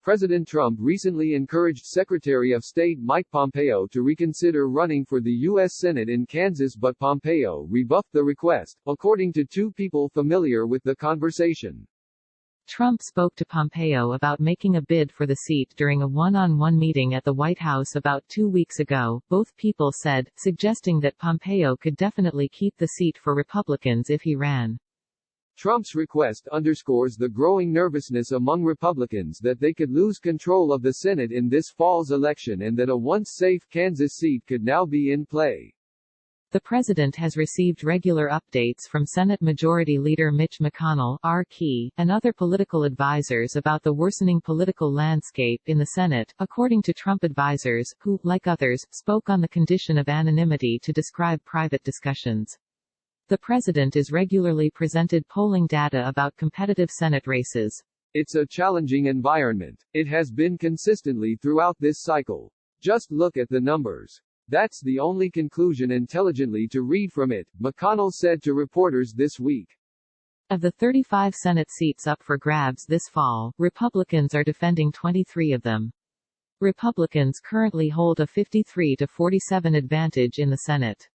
President Trump recently encouraged Secretary of State Mike Pompeo to reconsider running for the U.S. Senate in Kansas, but Pompeo rebuffed the request, according to two people familiar with the conversation. Trump spoke to Pompeo about making a bid for the seat during a one-on-one meeting at the White House about 2 weeks ago, both people said, suggesting that Pompeo could definitely keep the seat for Republicans if he ran. Trump's request underscores the growing nervousness among Republicans that they could lose control of the Senate in this fall's election and that a once safe Kansas seat could now be in play. The president has received regular updates from Senate Majority Leader Mitch McConnell, R. and other political advisors about the worsening political landscape in the Senate, according to Trump advisors, who, like others, spoke on the condition of anonymity to describe private discussions. The president is regularly presented polling data about competitive Senate races. It's a challenging environment. It has been consistently throughout this cycle. Just look at the numbers. That's the only conclusion intelligently to read from it, McConnell said to reporters this week. Of the 35 Senate seats up for grabs this fall, Republicans are defending 23 of them. Republicans currently hold a 53-47 advantage in the Senate.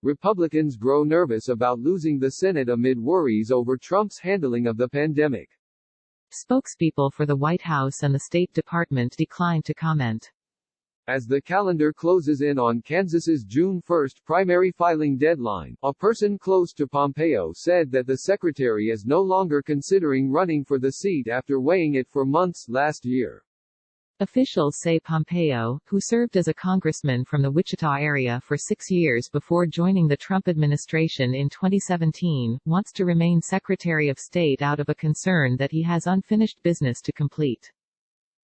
Republicans grow nervous about losing the Senate amid worries over Trump's handling of the pandemic. Spokespeople for the White House and the State Department declined to comment. As the calendar closes in on Kansas's June 1 primary filing deadline, a person close to Pompeo said that the secretary is no longer considering running for the seat after weighing it for months last year. Officials say Pompeo, who served as a congressman from the Wichita area for 6 years before joining the Trump administration in 2017, wants to remain Secretary of State out of a concern that he has unfinished business to complete.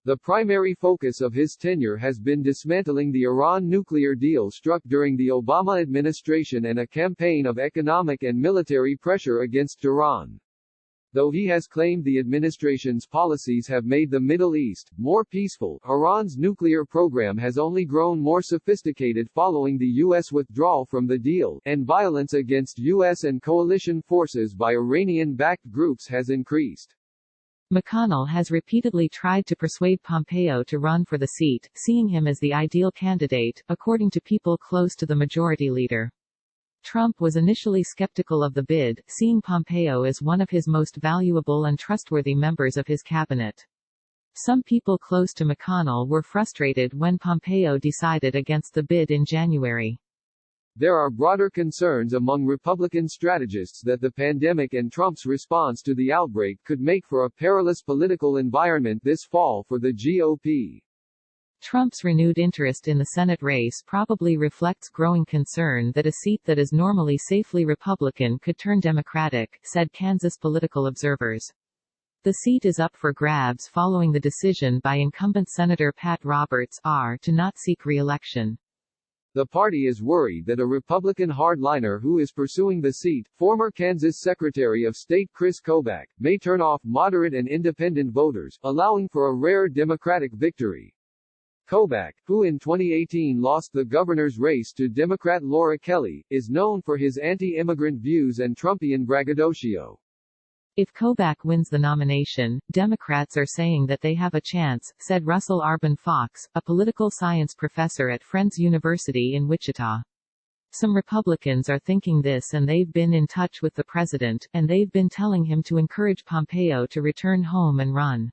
The primary focus of his tenure has been dismantling the Iran nuclear deal struck during the Obama administration and a campaign of economic and military pressure against Iran. Though he has claimed the administration's policies have made the Middle East more peaceful, Iran's nuclear program has only grown more sophisticated following the U.S. withdrawal from the deal, and violence against U.S. and coalition forces by Iranian-backed groups has increased. McConnell has repeatedly tried to persuade Pompeo to run for the seat, seeing him as the ideal candidate, according to people close to the majority leader. Trump was initially skeptical of the bid, seeing Pompeo as one of his most valuable and trustworthy members of his cabinet. Some people close to McConnell were frustrated when Pompeo decided against the bid in January. There are broader concerns among Republican strategists that the pandemic and Trump's response to the outbreak could make for a perilous political environment this fall for the GOP. Trump's renewed interest in the Senate race probably reflects growing concern that a seat that is normally safely Republican could turn Democratic, said Kansas political observers. The seat is up for grabs following the decision by incumbent Senator Pat Roberts, R., to not seek re-election. The party is worried that a Republican hardliner who is pursuing the seat, former Kansas Secretary of State Chris Kobach, may turn off moderate and independent voters, allowing for a rare Democratic victory. Kobach, who in 2018 lost the governor's race to Democrat Laura Kelly, is known for his anti-immigrant views and Trumpian braggadocio. If Kobach wins the nomination, Democrats are saying that they have a chance, said Russell Arbon Fox, a political science professor at Friends University in Wichita. Some Republicans are thinking this and they've been in touch with the president, and they've been telling him to encourage Pompeo to return home and run.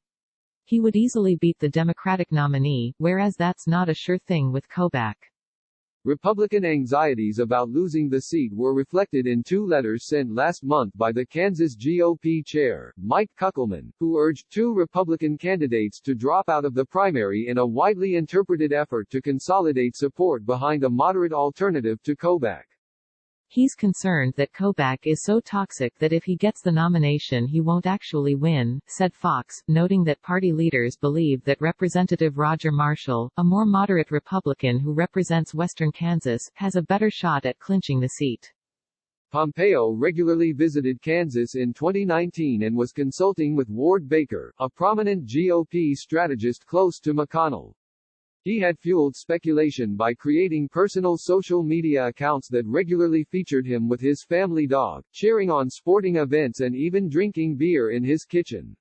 He would easily beat the Democratic nominee, whereas that's not a sure thing with Kobach. Republican anxieties about losing the seat were reflected in two letters sent last month by the Kansas GOP chair, Mike Kuckelman, who urged two Republican candidates to drop out of the primary in a widely interpreted effort to consolidate support behind a moderate alternative to Kobach. He's concerned that Kobach is so toxic that if he gets the nomination he won't actually win, said Fox, noting that party leaders believe that Representative Roger Marshall, a more moderate Republican who represents western Kansas, has a better shot at clinching the seat. Pompeo regularly visited Kansas in 2019 and was consulting with Ward Baker, a prominent GOP strategist close to McConnell. He had fueled speculation by creating personal social media accounts that regularly featured him with his family dog, cheering on sporting events and even drinking beer in his kitchen.